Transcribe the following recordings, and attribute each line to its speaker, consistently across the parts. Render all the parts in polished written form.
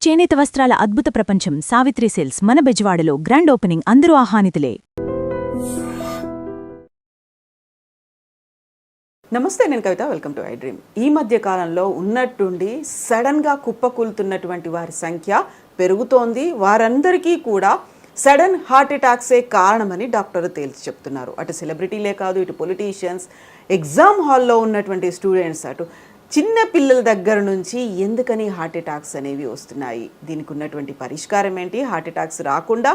Speaker 1: చేనేత వస్త్రాల అద్భుత ప్రపంచం సావిత్రి సిల్క్స్ మన బెజవాడలో గ్రాండ్ ఓపెనింగ్ అందరూ ఆహ్వానితులే.
Speaker 2: నమస్తే, నేను Kavitha. Welcome to I dream. ఈ మధ్య కాలంలో ఉన్నట్టుండి సడన్గా కుప్పకూలుతున్నటువంటి వారి సంఖ్య పెరుగుతోంది. వారందరికీ కూడా సడన్ హార్ట్ అటాక్సే కారణమని డాక్టర్లు తేల్చి చెప్తున్నారు. అటు సెలబ్రిటీలే కాదు, ఇటు పొలిటీషియన్స్, ఎగ్జామ్ హాల్లో ఉన్నటువంటి స్టూడెంట్స్, అటు చిన్న పిల్లల దగ్గర నుంచి ఎందుకని హార్ట్ అటాక్స్ అనేవి వస్తున్నాయి, దీనికి ఉన్నటువంటి పరిష్కారం ఏంటి, హార్ట్ అటాక్స్ రాకుండా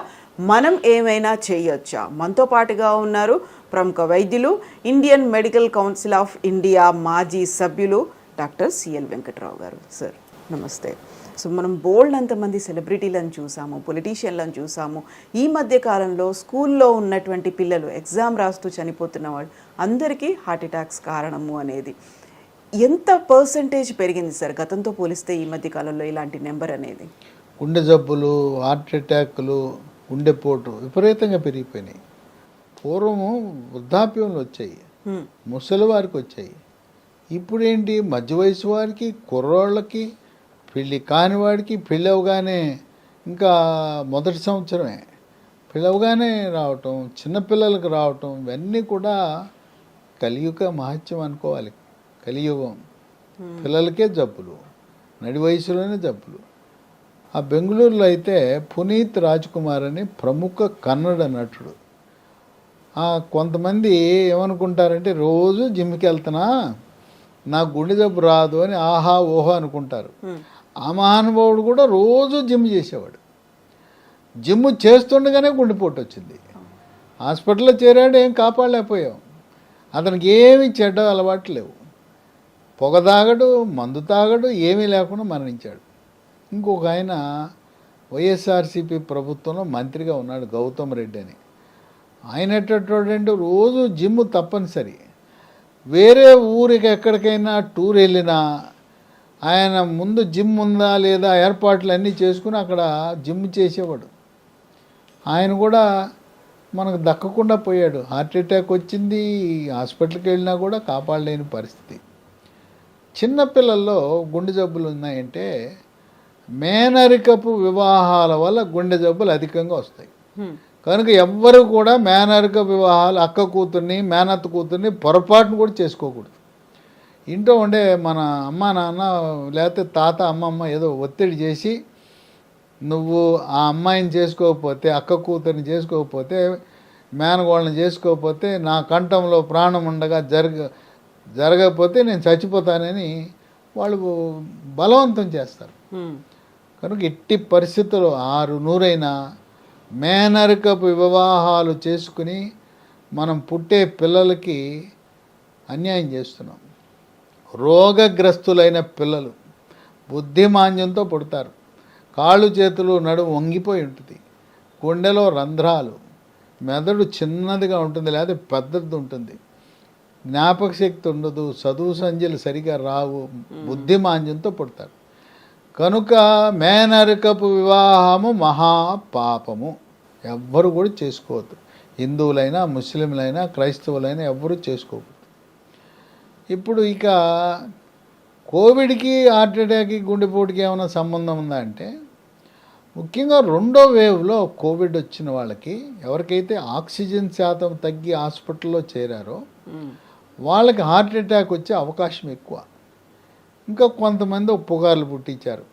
Speaker 2: మనం ఏమైనా చేయొచ్చా? మనతో పాటుగా ఉన్నారు ప్రముఖ వైద్యులు, Indian medical council of India మాజీ సభ్యులు డాక్టర్ సిఎల్ వెంకట్రావు గారు. సార్ నమస్తే. సో మనం బోల్డ్ అంతమంది సెలబ్రిటీలను చూసాము, పొలిటీషియన్లను చూసాము. ఈ మధ్య కాలంలో స్కూల్లో ఉన్నటువంటి పిల్లలు ఎగ్జామ్ రాస్తూ చనిపోతున్న వాళ్ళు అందరికీ హార్ట్ అటాక్స్ కారణము అనేది ఎంత పర్సంటేజ్ పెరిగింది సార్ గతంతో పోలిస్తే ఈ మధ్య కాలంలో ఇలాంటి నెంబర్ అనేది?
Speaker 3: గుండె జబ్బులు, హార్ట్ అటాక్లు, గుండెపోటు విపరీతంగా పెరిగిపోయినాయి. పూర్వము వృద్ధాప్యంలో వచ్చాయి, ముసలి వారికి వచ్చాయి. ఇప్పుడేంటి, మధ్య వయసు వారికి, కుర్రోళ్ళకి, పెళ్ళి కాని వాడికి, పెళ్ళి అవగానే ఇంకా మొదటి సంవత్సరమే పెళ్ళి అవగానే రావటం, చిన్నపిల్లలకు రావటం, ఇవన్నీ కూడా కలియుగ మహత్యం అనుకోవాలి. కలియుగం పిల్లలకే జబ్బులు, నడి వయసులోనే జబ్బులు. ఆ బెంగళూరులో అయితే పునీత్ రాజ్ కుమార్ అని ప్రముఖ కన్నడ నటుడు. కొంతమంది ఏమనుకుంటారంటే, రోజు జిమ్కి వెళ్తున్నా నాకు గుండె జబ్బు రాదు అని ఆహా ఓహో అనుకుంటారు. ఆ మహానుభావుడు కూడా రోజు జిమ్ చేసేవాడు. జిమ్ చేస్తుండగానే గుండెపోటు వచ్చింది. హాస్పిటల్లో చేరాడు, ఏం కాపాడలేకపోయాం. అతనికి ఏమి చెడ్డ అలవాట్లు లేవు. పొగ తాగడు, మందు తాగడు, ఏమీ లేకుండా మరణించాడు. ఇంకొక ఆయన వైఎస్ఆర్సీపీ ప్రభుత్వంలో మంత్రిగా ఉన్నాడు, గౌతమ్ రెడ్డి అని. ఆయన ఎట్టంటే రోజు జిమ్ తప్పనిసరి. వేరే ఊరికి ఎక్కడికైనా టూర్ వెళ్ళినా ఆయన ముందు జిమ్ ఉందా లేదా ఏర్పాట్లు అన్నీ చేసుకుని అక్కడ జిమ్ చేసేవాడు. ఆయన కూడా మనకు దక్కకుండా పోయాడు. హార్ట్ అటాక్ వచ్చింది, హాస్పిటల్కి వెళ్ళినా కూడా కాపాడలేని పరిస్థితి. చిన్నపిల్లల్లో గుండె జబ్బులు ఉన్నాయంటే మేనరికపు వివాహాల వల్ల గుండె జబ్బులు అధికంగా వస్తాయి. కనుక ఎవ్వరు కూడా మేనరిక వివాహాలు, అక్క కూతుర్ని, మేనత్త కూతుర్ని పొరపాటును కూడా చేసుకోకూడదు. ఇంట్లో ఉండే మన అమ్మ నాన్న లేకపోతే తాత అమ్మమ్మ ఏదో ఒత్తిడి చేసి, నువ్వు ఆ అమ్మాయిని చేసుకోకపోతే, అక్క కూతుర్ని చేసుకోకపోతే, మేనగోళ్ళని చేసుకోకపోతే, నా కంఠంలో ప్రాణం ఉండగా జరగకపోతే నేను చచ్చిపోతానని వాళ్ళు బలవంతం చేస్తారు. కనుక ఎట్టి పరిస్థితుల్లో 600 మేనరికపు వివాహాలు చేసుకుని మనం పుట్టే పిల్లలకి అన్యాయం చేస్తున్నాం. రోగగ్రస్తులైన పిల్లలు బుద్ధిమాంద్యంతో పుడతారు. కాళ్ళు చేతులు నడుము వంగిపోయి ఉంటుంది, గుండెలో రంధ్రాలు, మెదడు చిన్నదిగా ఉంటుంది లేదా పెద్దది ఉంటుంది, జ్ఞాపక శక్తి ఉండదు, చదువు సంధ్యలు సరిగా రావు, బుద్ధిమాంద్యంతో పుడతారు. కనుక మేనరికపు వివాహము మహాపాపము, ఎవ్వరు కూడా చేసుకోవద్దు. హిందువులైనా, ముస్లింలైనా, క్రైస్తవులైనా ఎవ్వరూ చేసుకోవద్దు. ఇప్పుడు ఇక కోవిడ్కి, హార్ట్ అటాక్కి, గుండెపోటుకి ఏమైనా సంబంధం ఉందా అంటే, ముఖ్యంగా 2వ వేవ్లో కోవిడ్ వచ్చిన వాళ్ళకి, ఎవరికైతే ఆక్సిజన్ శాతం తగ్గి హాస్పిటల్లో చేరారో వాళ్ళకి హార్ట్ అటాక్ వచ్చే అవకాశం ఎక్కువ. ఇంకా కొంతమంది పుకార్లు పుట్టించారు,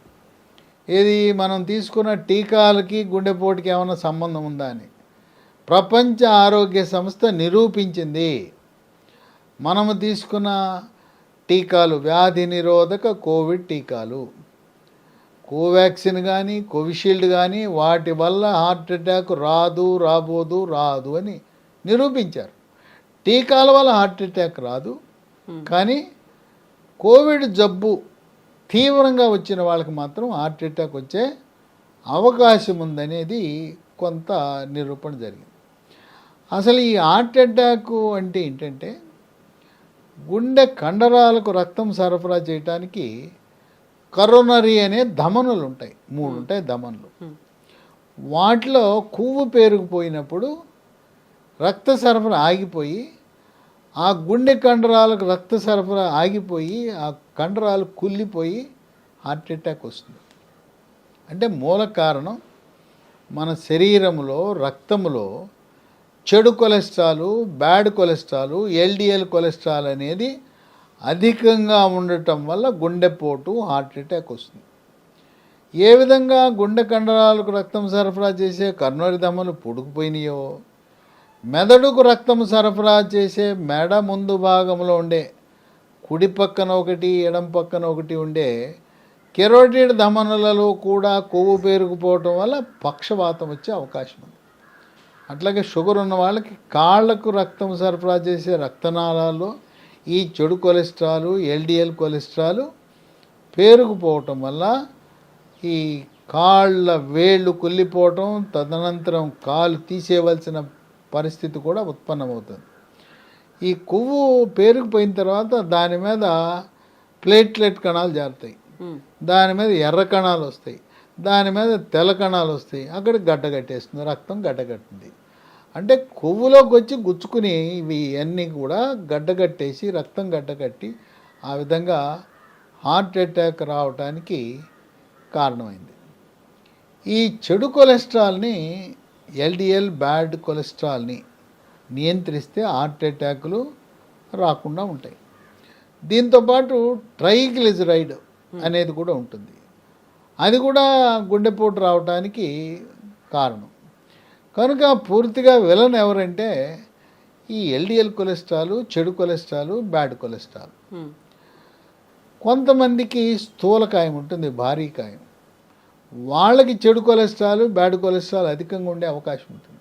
Speaker 3: ఏది మనం తీసుకున్న టీకాలకి గుండెపోటుకి ఏమైనా సంబంధం ఉందా అని. ప్రపంచ ఆరోగ్య సంస్థ నిరూపించింది, మనము తీసుకున్న టీకాలు, వ్యాధి నిరోధక కోవిడ్ టీకాలు, కోవాక్సిన్ కానీ కోవిషీల్డ్ కానీ, వాటి వల్ల హార్ట్ అటాక్ రాబోదు అని నిరూపించారు. టీకాల వల్ల హార్ట్ అటాక్ రాదు, కానీ కోవిడ్ జబ్బు తీవ్రంగా వచ్చిన వాళ్ళకి మాత్రం హార్ట్ అటాక్ వచ్చే అవకాశం ఉందనేది కొంత నిరూపణ జరిగింది. అసలు ఈ హార్ట్ అటాక్ అంటే ఏంటంటే, గుండె కండరాలకు రక్తం సరఫరా చేయడానికి కరోనరీ అనే ధమనులు ఉంటాయి, 3 ఉంటాయి ధమనులు. వాటిలో కొవ్వు పేరుకుపోయినప్పుడు రక్త సరఫరా ఆగిపోయి, ఆ గుండె కండరాలకు రక్త సరఫరా ఆగిపోయి, ఆ కండరాలు కుళ్ళిపోయి హార్ట్ అటాక్ వస్తుంది. అంటే మూల కారణం మన శరీరంలో రక్తంలో చెడు cholesterol, bad cholesterol, LDL cholesterol అనేది అధికంగా ఉండటం వల్ల గుండెపోటు, హార్ట్ అటాక్ వస్తుంది. ఏ విధంగా గుండె కండరాలకు రక్తం సరఫరా చేసే కర్నూలు దమలు పొడుకుపోయినాయో, మెదడుకు రక్తం సరఫరా చేసే మెడ ముందు భాగంలో ఉండే కుడి పక్కన ఒకటి, ఎడం పక్కన ఒకటి ఉండే కెరోటిడ్ ధమనులలో కూడా కొవ్వు పేరుకుపోవటం వల్ల పక్షవాతం వచ్చే అవకాశం ఉంది. అట్లాగే షుగర్ ఉన్న వాళ్ళకి కాళ్లకు రక్తం సరఫరా చేసే రక్తనాళాల్లో ఈ చెడు కొలెస్ట్రాల్, ఎల్డిఎల్ కొలెస్ట్రాల్ పేరుకుపోవటం వల్ల ఈ కాళ్ళ వేళ్ళు కుళ్ళిపోవటం, తదనంతరం కాలు తీసేయవలసిన పరిస్థితి కూడా ఉత్పన్నమవుతుంది. ఈ కొవ్వు పేరుకుపోయిన తర్వాత దాని మీద ప్లేట్లెట్ కణాలు జారుతాయి, దాని మీద ఎర్ర కణాలు వస్తాయి, దాని మీద తెల్ల కణాలు వస్తాయి, అక్కడ గడ్డగట్టేస్తుంది, రక్తం గడ్డగట్టింది. అంటే కొవ్వులోకి వచ్చి గుచ్చుకుని ఇవి అన్నీ కూడా గడ్డగట్టేసి రక్తం గడ్డగట్టి ఆ విధంగా హార్ట్ అటాక్ రావడానికి కారణమైంది. ఈ చెడు కొలెస్ట్రాల్ని, ఎల్డిఎల్ బ్యాడ్ కొలెస్ట్రాల్ని నియంత్రిస్తే హార్ట్ అటాకులు రాకుండా ఉంటాయి. దీంతోపాటు ట్రైగ్లిజరైడ్ అనేది కూడా ఉంటుంది, అది కూడా గుండెపోటు రావడానికి కారణం. కనుక పూర్తిగా విలన్ ఎవరంటే ఈ ఎల్డిఎల్ కొలెస్ట్రాల్, చెడు కొలెస్ట్రాల్, బ్యాడ్ కొలెస్ట్రాల్. కొంతమందికి స్థూలకాయం ఉంటుంది, భారీ కాయం, వాళ్ళకి చెడు కొలెస్ట్రాల్, బ్యాడ్ కొలెస్ట్రాల్ అధికంగా ఉండే అవకాశం ఉంటుంది.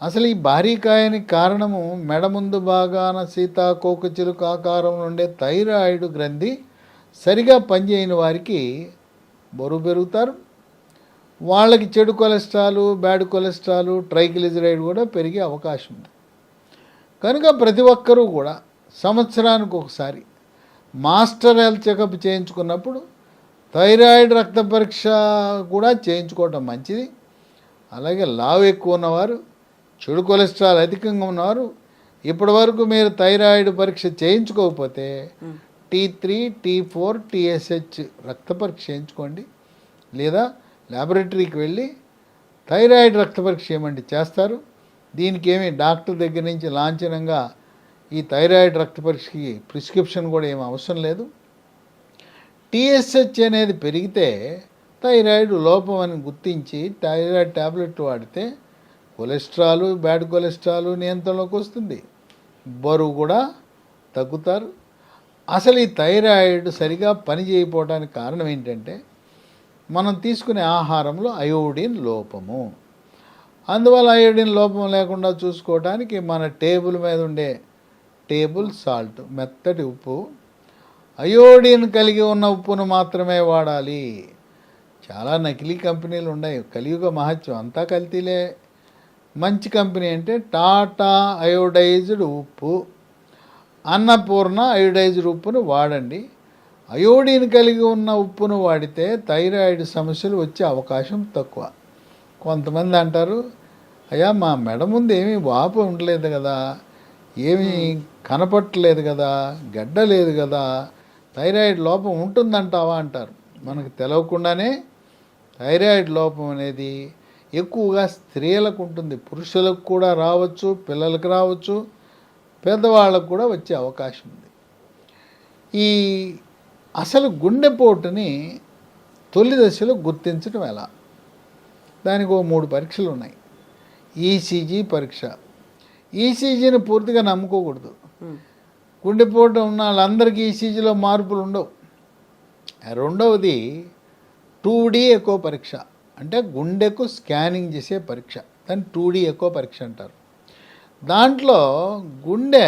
Speaker 3: అసలు ఈ భారీ కాయానికి కారణము మెడ ముందు భాగాన సీతాకోకచిలుక ఆకారంలో ఉండే థైరాయిడ్ గ్రంథి సరిగా పనిచేయని వారికి బరువు పెరుగుతారు. వాళ్ళకి చెడు కొలెస్ట్రాల్, బ్యాడ్ కొలెస్ట్రాల్, ట్రైగ్లిజరైడ్ కూడా పెరిగే అవకాశం ఉంది. కనుక ప్రతి ఒక్కరూ కూడా సంవత్సరానికి ఒకసారి మాస్టర్ హెల్త్ చెకప్ చేయించుకున్నప్పుడు థైరాయిడ్ రక్త పరీక్ష కూడా చేయించుకోవటం మంచిది. అలాగే లావు ఎక్కువ ఉన్నవారు, చెడు కొలెస్ట్రాల్ అధికంగా ఉన్నవారు, ఇప్పటి వరకు మీరు థైరాయిడ్ పరీక్ష చేయించుకోకపోతే T3, T4, TSH రక్త పరీక్ష చేయించుకోండి. లేదా ల్యాబొరేటరీకి వెళ్ళి థైరాయిడ్ రక్త పరీక్ష చేయమండి, చేస్తారు. దీనికి ఏమి డాక్టర్ దగ్గర నుంచి లాంఛనంగా ఈ థైరాయిడ్ రక్త పరీక్షకి ప్రిస్క్రిప్షన్ కూడా ఏమి అవసరం లేదు. TSH అనేది పెరిగితే థైరాయిడ్ లోపం అని గుర్తించి థైరాయిడ్ ట్యాబ్లెట్లు వాడితే కొలెస్ట్రాల్, బ్యాడ్ కొలెస్ట్రాల్ నియంత్రణలోకి వస్తుంది, బరువు కూడా తగ్గుతారు. అసలు ఈ థైరాయిడ్ సరిగా పనిచేయకపోవడానికి కారణం ఏంటంటే మనం తీసుకునే ఆహారంలో అయోడిన్ లోపము. అందువల్ల అయోడిన్ లోపం లేకుండా చూసుకోవడానికి మన టేబుల్ మీద ఉండే టేబుల్ సాల్ట్, మెత్తటి ఉప్పు, అయోడిన్ కలిగి ఉన్న ఉప్పును మాత్రమే వాడాలి. చాలా నకిలీ కంపెనీలు ఉన్నాయి, కలియుగ మహత్యం, అంతా కల్తీలే. మంచి కంపెనీ అంటే టాటా అయోడైజ్డ్ ఉప్పు, అన్నపూర్ణ అయోడైజ్డ్ ఉప్పును వాడండి. అయోడిన్ కలిగి ఉన్న ఉప్పును వాడితే థైరాయిడ్ సమస్యలు వచ్చే అవకాశం తక్కువ. కొంతమంది అంటారు, అయ్యా మా మెడ ముందు ఏమీ వాపు ఉండలేదు కదా, ఏమీ కనపట్టలేదు కదా, గడ్డ లేదు కదా, థైరాయిడ్ లోపం ఉంటుందంటావా అంటారు. మనకు తెలవకుండానే థైరాయిడ్ లోపం అనేది ఎక్కువగా స్త్రీలకు ఉంటుంది, పురుషులకు కూడా రావచ్చు, పిల్లలకు రావచ్చు, పెద్దవాళ్ళకు కూడా వచ్చే అవకాశం ఉంది. ఈ అసలు గుండెపోటుని తొలి దశలో గుర్తించడం ఎలా? దానికి 3 పరీక్షలు ఉన్నాయి. ఈసీజీ పరీక్ష. ఈసీజీని పూర్తిగా నమ్ముకోకూడదు. గుండెపోటు ఉన్న వాళ్ళందరికీ ఈసీజీలో మార్పులు ఉండవు. రెండవది 2D ఎకో పరీక్ష, అంటే గుండెకు స్కానింగ్ చేసే పరీక్ష, దాన్ని 2D ఎకో పరీక్ష అంటారు. దాంట్లో గుండె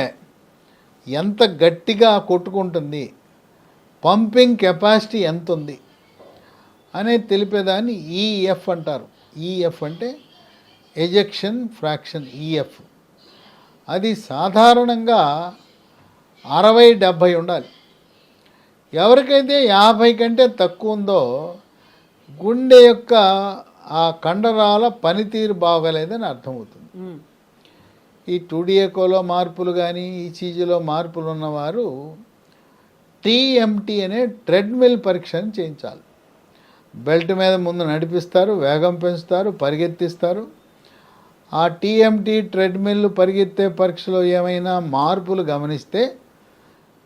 Speaker 3: ఎంత గట్టిగా కొట్టుకుంటుంది, పంపింగ్ కెపాసిటీ ఎంత ఉంది అనేది తెలిపేదాన్ని ఈఎఫ్ అంటారు. ఈఎఫ్ అంటే ఎజెక్షన్ ఫ్రాక్షన్, ఈఎఫ్. అది సాధారణంగా 60-70 ఉండాలి. ఎవరికైతే 50 కంటే తక్కువ ఉందో గుండె యొక్క ఆ కండరాల పనితీరు బాగలేదని అర్థమవుతుంది. ఈ 2D ఎకోలో మార్పులు కానీ ఈసీజీలో మార్పులు ఉన్నవారు TMT అనే ట్రెడ్మిల్ పరీక్షను చేయించాలి. బెల్ట్ మీద ముందు నడిపిస్తారు, వేగం పెంచుతారు, పరిగెత్తిస్తారు. ఆ టీఎంటీ ట్రెడ్మిల్ పరిగెత్తే పరీక్షలో ఏమైనా మార్పులు గమనిస్తే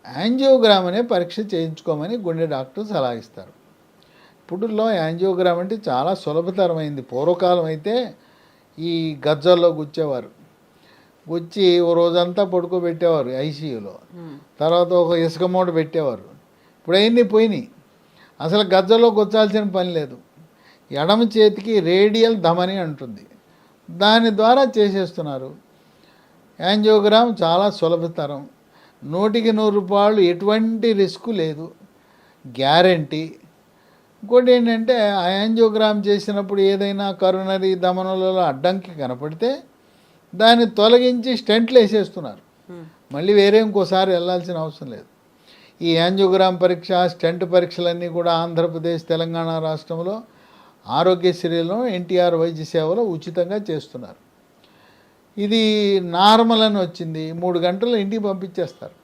Speaker 3: యాంజియోగ్రామ్ అనే పరీక్ష చేయించుకోమని గుండె డాక్టర్ సలహా ఇస్తారు. ఇప్పుడులో యాంజియోగ్రామ్ అంటే చాలా సులభతరమైంది. పూర్వకాలం అయితే ఈ గజ్జల్లో గుచ్చేవారు, గుచ్చి ఓ రోజంతా పడుకోబెట్టేవారు ఐసీయూలో, తర్వాత ఒక ఇసుక మూట పెట్టేవారు. ఇప్పుడు అవన్నీ పోయినాయి. అసలు గజ్జల్లో గుచ్చాల్సిన పని లేదు. ఎడమ చేతికి రేడియల్ ధమని అంటుంది, దాని ద్వారా చేసేస్తున్నారు. యాంజియోగ్రామ్ చాలా సులభతరం, 100కి 100 రూపాయలు, ఎటువంటి రిస్క్ లేదు, గ్యారంటీ. ఇంకోటి ఏంటంటే ఆ యాంజియోగ్రామ్ చేసినప్పుడు ఏదైనా కరోనరీ ధమనులలో అడ్డంకి కనపడితే దాన్ని తొలగించి స్టెంట్లు వేసేస్తున్నారు. మళ్ళీ వేరే ఇంకోసారి వెళ్ళాల్సిన అవసరం లేదు. ఈ యాంజియోగ్రామ్ పరీక్ష, స్టెంట్ పరీక్షలన్నీ కూడా ఆంధ్రప్రదేశ్, తెలంగాణ రాష్ట్రంలో ఆరోగ్యశ్రీలో ఎన్టీఆర్ వైద్య సేవలో ఉచితంగా చేస్తున్నారు. ఇది నార్మల్ అని వచ్చింది, 3 గంటల్లో ఇంటికి పంపించేస్తారు.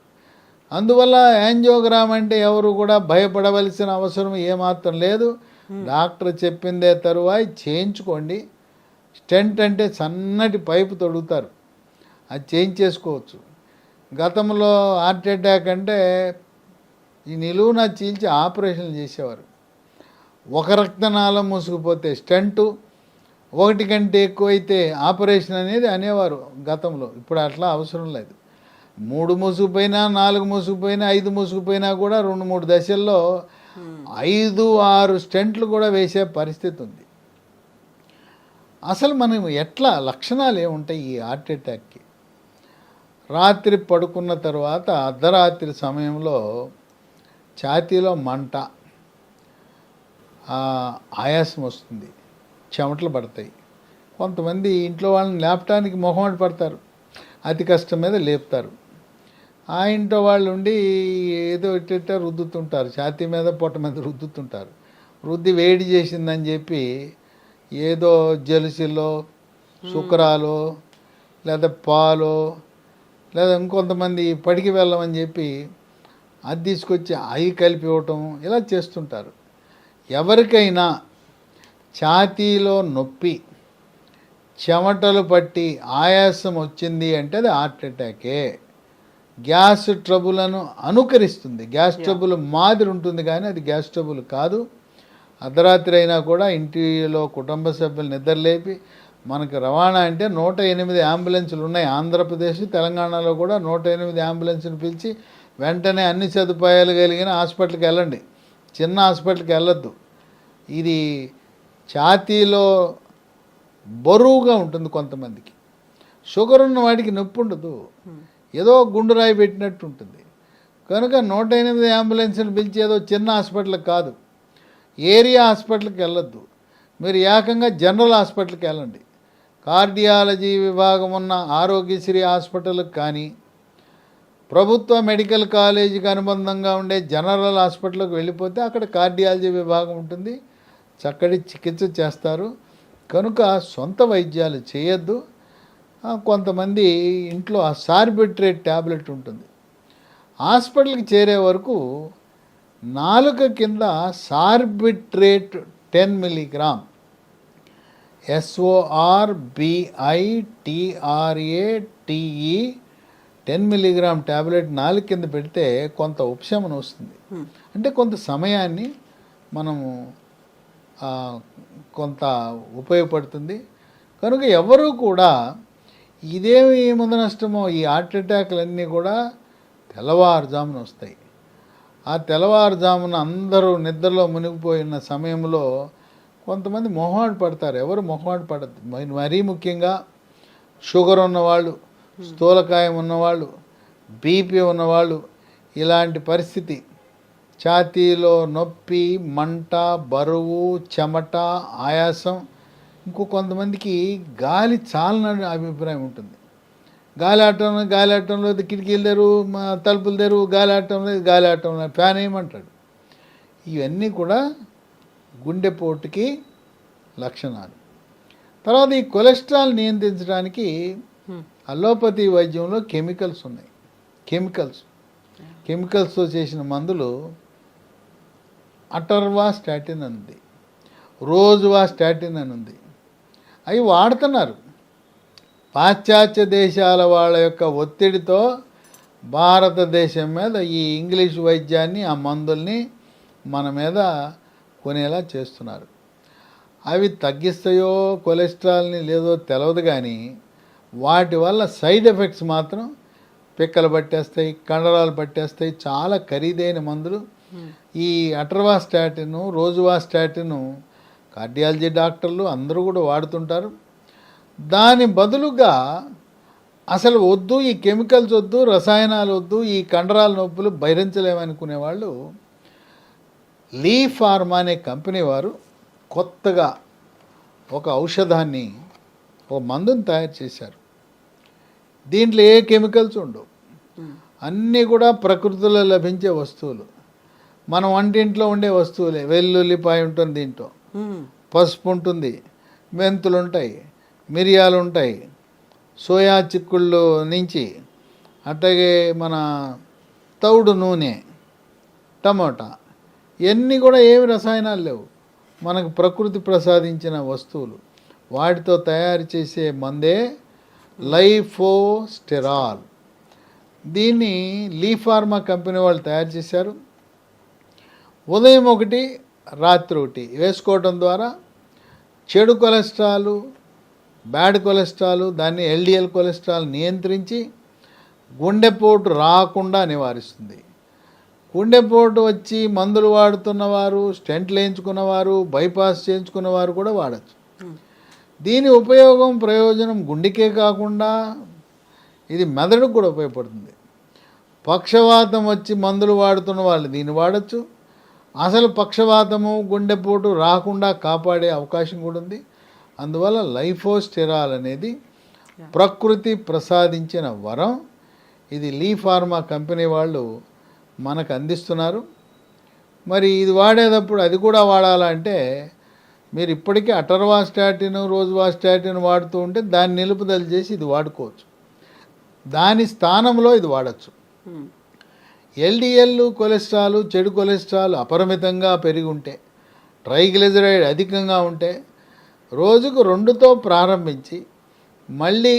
Speaker 3: అందువల్ల యాంజియోగ్రామ్ అంటే ఎవరు కూడా భయపడవలసిన అవసరం ఏమాత్రం లేదు. డాక్టర్ చెప్పిందే తరువాయి చేయించుకోండి. స్టెంట్ అంటే సన్నటి పైపు తొడుగుతారు, అది చేయించేసుకోవచ్చు. గతంలో హార్ట్ అటాక్ అంటే ఈ నిలువున చీల్చి ఆపరేషన్లు చేసేవారు. ఒక రక్తనాళం మూసుకుపోతే స్టెంటు, 1 కంటే ఎక్కువైతే ఆపరేషన్ అనేది అనేవారు గతంలో. ఇప్పుడు అట్లా అవసరం లేదు. 3 మూసుకుపోయినా, 4 మూసుకుపోయినా, 5 మూసుకుపోయినా కూడా 2-3 దశల్లో 5-6 స్టెంట్లు కూడా వేసే పరిస్థితి ఉంది. అసలు మనం ఎట్లా, లక్షణాలు ఏముంటాయి ఈ హార్ట్ అటాక్కి? రాత్రి పడుకున్న తర్వాత అర్ధరాత్రి సమయంలో ఛాతీలో మంట, ఆయాసం వస్తుంది, చెమటలు పడతాయి. కొంతమంది ఇంట్లో వాళ్ళని లేపటానికి మొహమాట పడతారు, అతి కష్టం మీద లేపుతారు. ఆ ఇంట్లో వాళ్ళు ఉండి ఏదో ఇట్ట రుద్దుతుంటారు, ఛాతీ మీద పొట్ట మీద రుద్దుతుంటారు. రుద్ది వేడి చేసిందని చెప్పి ఏదో జలుసిలో, శుక్రాలో, లేదా పాలో, లేదా ఇంకొంతమంది పడికి వెళ్ళమని చెప్పి అది తీసుకొచ్చి అవి కలిపి ఇవ్వటం, ఇలా చేస్తుంటారు. ఎవరికైనా ఛాతీలో నొప్పి, చెమటలు పట్టి ఆయాసం వచ్చింది అంటే అది హార్ట్ అటాకే. గ్యాస్ ట్రబుల్ను అనుకరిస్తుంది, గ్యాస్ ట్రబుల్ మాదిరి ఉంటుంది కానీ అది గ్యాస్ ట్రబుల్ కాదు. అర్ధరాత్రి అయినా కూడా ఇంటిలో కుటుంబ సభ్యులు నిద్రలేపి, మనకు రవాణా అంటే 108 అంబులెన్సులు ఉన్నాయి. ఆంధ్రప్రదేశ్, తెలంగాణలో కూడా 108 అంబులెన్సులు పిలిచి వెంటనే అన్ని సదుపాయాలు కలిగిన హాస్పిటల్కి వెళ్ళండి, చిన్న హాస్పిటల్కి వెళ్ళొద్దు. ఇది ఛాతీలో బరువుగా ఉంటుంది కొంతమందికి. షుగర్ ఉన్న వాడికి నొప్పి ఉండదు, ఏదో గుండు రాయి పెట్టినట్టు ఉంటుంది. కనుక 108 అంబులెన్స్ని పిలిచి ఏదో చిన్న హాస్పిటల్కి కాదు, ఏరియా హాస్పిటల్కి వెళ్ళొద్దు. మీరు ఏకంగా జనరల్ హాస్పిటల్కి వెళ్ళండి. కార్డియాలజీ విభాగం ఉన్న ఆరోగ్యశ్రీ హాస్పిటల్కి కానీ, ప్రభుత్వ మెడికల్ కాలేజీకి అనుబంధంగా ఉండే జనరల్ హాస్పిటల్కి వెళ్ళిపోతే అక్కడ కార్డియాలజీ విభాగం ఉంటుంది, చక్కటి చికిత్స చేస్తారు. కనుక సొంత వైద్యాలు చేయొద్దు. కొంతమంది ఇంట్లో ఆ సార్బిట్రేట్ ట్యాబ్లెట్ ఉంటుంది, హాస్పిటల్కి చేరే వరకు నాలుక కింద Sorbitrate 10 milligram, SORBITRATE 10 milligram tablet నాలుగు కింద పెడితే కొంత ఉపశమనం వస్తుంది. అంటే కొంత సమయాన్ని మనము కొంత ఉపయోగపడుతుంది. కనుక ఎవరు కూడా ఇదేమి ముందు నష్టమో, ఈ హార్ట్ అటాక్లన్నీ కూడా తెల్లవారుజామున వస్తాయి. ఆ తెల్లవారుజామున అందరూ నిద్రలో మునిగిపోయిన సమయంలో కొంతమంది మొహమాట పడతారు. ఎవరు మొహమాట పడద్దు. మరీ ముఖ్యంగా షుగర్ ఉన్నవాళ్ళు, స్థూలకాయం ఉన్నవాళ్ళు, బీపీ ఉన్నవాళ్ళు, ఇలాంటి పరిస్థితి, ఛాతీలో నొప్పి, మంట, బరువు, చెమట, ఆయాసం. ఇంకో కొంతమందికి గాలి చాలని అభిప్రాయం ఉంటుంది. గాలి ఆడటంలో కిటికీలు తెరువు, తలుపులు తెరువు, గాలి ఆడటంలో ఫ్యాన్ వేయమంటాడు. ఇవన్నీ కూడా గుండెపోటుకి లక్షణాలు. తర్వాత ఈ కొలెస్ట్రాల్ నియంత్రించడానికి అలోపతి వైద్యంలో కెమికల్స్ ఉన్నాయి. కెమికల్స్తో చేసిన మందులు అటర్వాస్టాటిన్ ఉంది. రోజువా స్టాటిన్ అని ఉంది. అవి వాడుతున్నారు. పాశ్చాత్య దేశాల వాళ్ళ యొక్క ఒత్తిడితో భారతదేశం మీద ఈ ఇంగ్లీష్ వైద్యాన్ని, ఆ మందుల్ని మన మీద కొనేలా చేస్తున్నారు. అవి తగ్గిస్తాయో కొలెస్ట్రాల్ని లేదో తెలియదు, కానీ వాటి వల్ల సైడ్ ఎఫెక్ట్స్ మాత్రం పిక్కలు పట్టేస్తాయి, కండరాలు పట్టేస్తాయి. చాలా ఖరీదైన మందులు. ఈ అటర్వాస్టాటిన్, రోజువాస్టాటిన్ కార్డియాలజీ డాక్టర్లు అందరూ కూడా వాడుతుంటారు. దాని బదులుగా అసలు వద్దు, ఈ కెమికల్స్ వద్దు, రసాయనాలు వద్దు, ఈ కండరాల నొప్పులు భరించలేమనుకునే వాళ్ళు లీ ఫార్మా అనే కంపెనీ వారు కొత్తగా ఒక ఔషధాన్ని, ఒక మందుని తయారు చేశారు. దీంట్లో ఏ కెమికల్స్ ఉండవు, అన్నీ కూడా ప్రకృతిలో లభించే వస్తువులు, మన వంటింట్లో ఉండే వస్తువులే. వెల్లుల్లిపాయ ఉంటుంది, దీంట్లో పసుపు ఉంటుంది, మెంతులు ఉంటాయి, మిరియాలు ఉంటాయి, సోయా చిక్కుళ్ళు నుంచి అట్లాగే మన తౌడు నూనె, టమోటా, ఇవన్నీ కూడా ఏమి రసాయనాలు లేవు, మనకు ప్రకృతి ప్రసాదించిన వస్తువులు. వాటితో తయారు చేసే మందే లైఫోస్టెరాల్. దీన్ని లీ ఫార్మా కంపెనీ వాళ్ళు తయారు చేశారు. ఉదయం ఒకటి, రాత్రి ఒకటి వేసుకోవడం ద్వారా చెడు కొలెస్ట్రాల్, బ్యాడ్ కొలెస్ట్రాల్, దాన్ని ఎల్డిఎల్ కొలెస్ట్రాల్ నియంత్రించి గుండెపోటు రాకుండా నివారిస్తుంది. గుండెపోటు వచ్చి మందులు వాడుతున్నవారు, స్టెంట్లు వేయించుకున్నవారు, బైపాస్ చేయించుకున్నవారు కూడా వాడచ్చు. దీని ఉపయోగం, ప్రయోజనం గుండెకే కాకుండా ఇది మెదడుకు కూడా ఉపయోగపడుతుంది. పక్షవాతం వచ్చి మందులు వాడుతున్న వాళ్ళు దీన్ని వాడచ్చు. అసలు పక్షవాతము, గుండెపోటు రాకుండా కాపాడే అవకాశం కూడా ఉంది. అందువల్ల లైఫోస్టెరాల్ అనేది ప్రకృతి ప్రసాదించిన వరం. ఇది లీ ఫార్మా కంపెనీ వాళ్ళు మనకు అందిస్తున్నారు. మరి ఇది వాడేటప్పుడు అది కూడా వాడాలంటే మీరు ఇప్పటికీ అటర్వాస్టాటిన్, రోజువాస్టాటిన్ వాడుతూ ఉంటే దాన్ని నిలుపుదల చేసి ఇది వాడుకోవచ్చు. దాని స్థానంలో ఇది వాడచ్చు. ఎల్డిఎల్ కొలెస్ట్రాల్, చెడు కొలెస్ట్రాల్ అపరిమితంగా పెరిగి ఉంటే, ట్రైగ్లిజరైడ్ అధికంగా ఉంటే రోజుకు 2తో ప్రారంభించి మళ్ళీ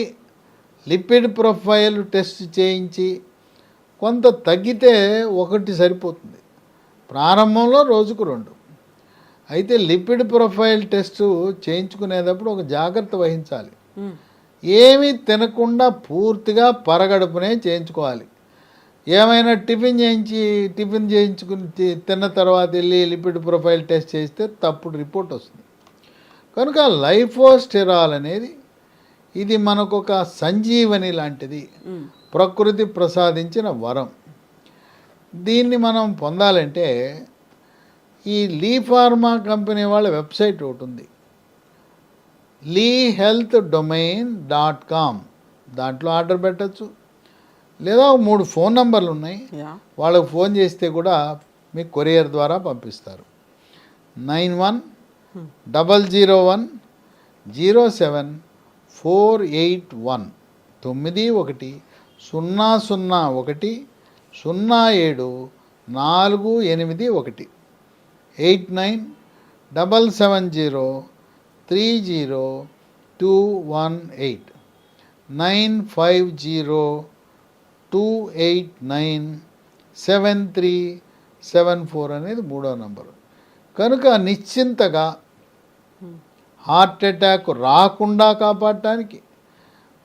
Speaker 3: లిపిడ్ ప్రొఫైల్ టెస్ట్ చేయించి కొంత తగ్గితే 1 సరిపోతుంది. ప్రారంభంలో రోజుకు 2. అయితే లిపిడ్ ప్రొఫైల్ టెస్ట్ చేయించుకునేటప్పుడు ఒక జాగ్రత్త వహించాలి. ఏమీ తినకుండా పూర్తిగా పరగడుపునే చేయించుకోవాలి. ఏమైనా టిఫిన్ చేయించుకుని తిన్న తర్వాత వెళ్ళి లిపిడ్ ప్రొఫైల్ టెస్ట్ చేస్తే తప్పుడు రిపోర్ట్ వస్తుంది. కనుక లైఫోస్టెరాల్ అనేది ఇది మనకొక సంజీవని లాంటిది, ప్రకృతి ప్రసాదించిన వరం. దీన్ని మనం పొందాలంటే ఈ లీ ఫార్మా కంపెనీ వాళ్ళ వెబ్సైట్ ఒకటి ఉంది, leehealthdomain.com. దాంట్లో ఆర్డర్ పెట్టచ్చు. లేదా 3 ఫోన్ నంబర్లు ఉన్నాయి, వాళ్ళకు ఫోన్ చేస్తే కూడా మీకు కొరియర్ ద్వారా పంపిస్తారు. 9100107481 9100107481 8977030218 950289737 అనేది 3వ నంబరు. కనుక నిశ్చింతగా హార్ట్ అటాక్ రాకుండా కాపాడటానికి,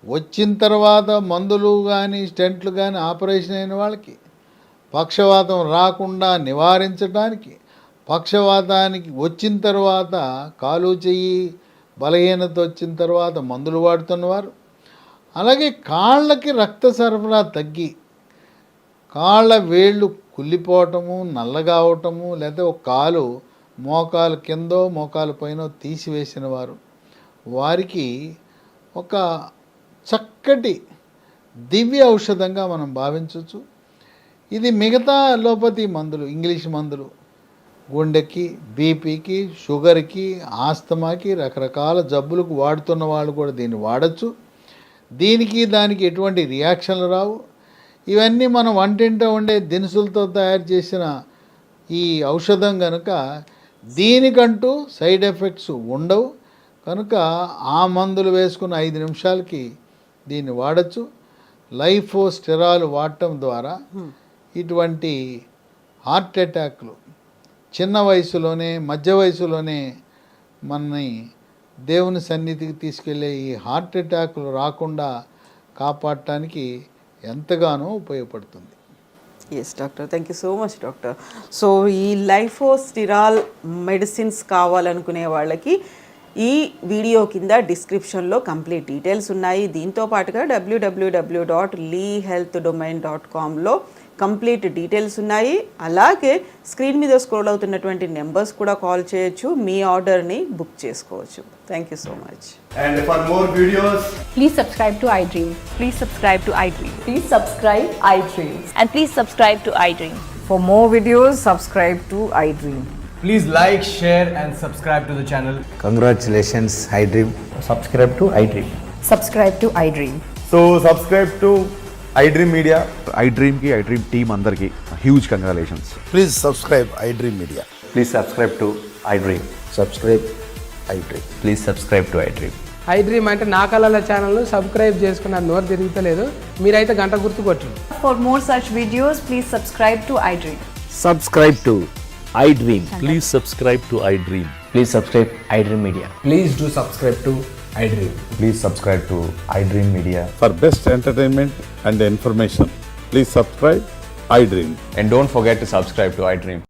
Speaker 3: వచ్చిన తర్వాత మందులు కానీ స్టెంట్లు కానీ ఆపరేషన్ అయిన వాళ్ళకి, పక్షవాతం రాకుండా నివారించడానికి, పక్షవాతానికి వచ్చిన తర్వాత కాలు చెయ్యి బలహీనత వచ్చిన తర్వాత మందులు వాడుతున్నవారు, అలాగే కాళ్ళకి రక్త సరఫరా తగ్గి కాళ్ళ వేళ్ళు కుళ్ళిపోవటము, నల్లగా అవటము, లేదా ఒక కాలు మోకాలు కిందో మోకాలు పైన తీసివేసిన వారు, వారికి ఒక చక్కటి దివ్య ఔషధంగా మనం భావించవచ్చు. ఇది మిగతా అలోపతి మందులు, ఇంగ్లీష్ మందులు, గుండెకి, బీపీకి, షుగర్కి, ఆస్తమాకి, రకరకాల జబ్బులకు వాడుతున్న వాళ్ళు కూడా దీన్ని వాడచ్చు. దీనికి దానికి ఎటువంటి రియాక్షన్లు రావు. ఇవన్నీ మనం వంటింట ఉండే దినుసులతో తయారు చేసిన ఈ ఔషధం కనుక దీనికంటూ సైడ్ ఎఫెక్ట్స్ ఉండవు కనుక ఆ మందులు వేసుకున్న 5 నిమిషాలకి దీన్ని వాడచ్చు. లైఫోస్టెరాల్ వాడటం ద్వారా ఇటువంటి హార్ట్ అటాక్లు చిన్న వయసులోనే మధ్య వయసులోనే మనని దేవుని సన్నిధికి తీసుకెళ్ళే ఈ హార్ట్ అటాక్లు రాకుండా కాపాడటానికి ఎంతగానో ఉపయోగపడుతుంది.
Speaker 2: Yes doctor, thank you so much doctor. So ఈ లైఫోస్టిరాల్ మెడిసిన్స్ కావాలనుకునే వాళ్ళకి ఈ వీడియో కింద డిస్క్రిప్షన్లో కంప్లీట్ డీటెయిల్స్ ఉన్నాయి. దీంతో పాటుగా www.lehealthdomain.comలో కంప్లీట్ డీటెయిల్స్ ఉన్నాయి. అలాగే స్క్రీన్ మీద స్క్రోల్ అవుతున్నటువంటి నెంబర్స్ కూడా కాల్ చేయొచ్చు, మీ ఆర్డర్ని బుక్ చేసుకోవచ్చు. Thank you so much.
Speaker 4: And for more videos,
Speaker 5: Please subscribe to iDream.
Speaker 6: Please subscribe to iDream.
Speaker 5: Please subscribe iDream.
Speaker 6: And please subscribe to iDream.
Speaker 7: For more videos, subscribe to iDream.
Speaker 4: please like, share and subscribe to the channel.
Speaker 8: Congratulations, iDream.
Speaker 9: Subscribe to iDream.
Speaker 7: Subscribe to iDream.
Speaker 9: So subscribe to iDream Media.
Speaker 10: iDream ki iDream team andarki huge congratulations.
Speaker 8: Please subscribe iDream Media.
Speaker 9: Please subscribe to iDream.
Speaker 8: Subscribe iDream.
Speaker 9: Please subscribe to iDream.
Speaker 11: iDream అంటే నా కళల channel subscribe చేసుకున్న నోరు తిరుగుతలేదు, మీరైతే గంట గుర్తు కొట్టండి.
Speaker 5: For more such videos, please subscribe to iDream.
Speaker 9: Subscribe to iDream.
Speaker 12: Please subscribe to iDream.
Speaker 9: Please subscribe iDream Media.
Speaker 4: Please do subscribe to iDream.
Speaker 9: Please subscribe to iDream Media.
Speaker 10: For best entertainment and information, please subscribe iDream.
Speaker 9: And don't forget to subscribe to iDream.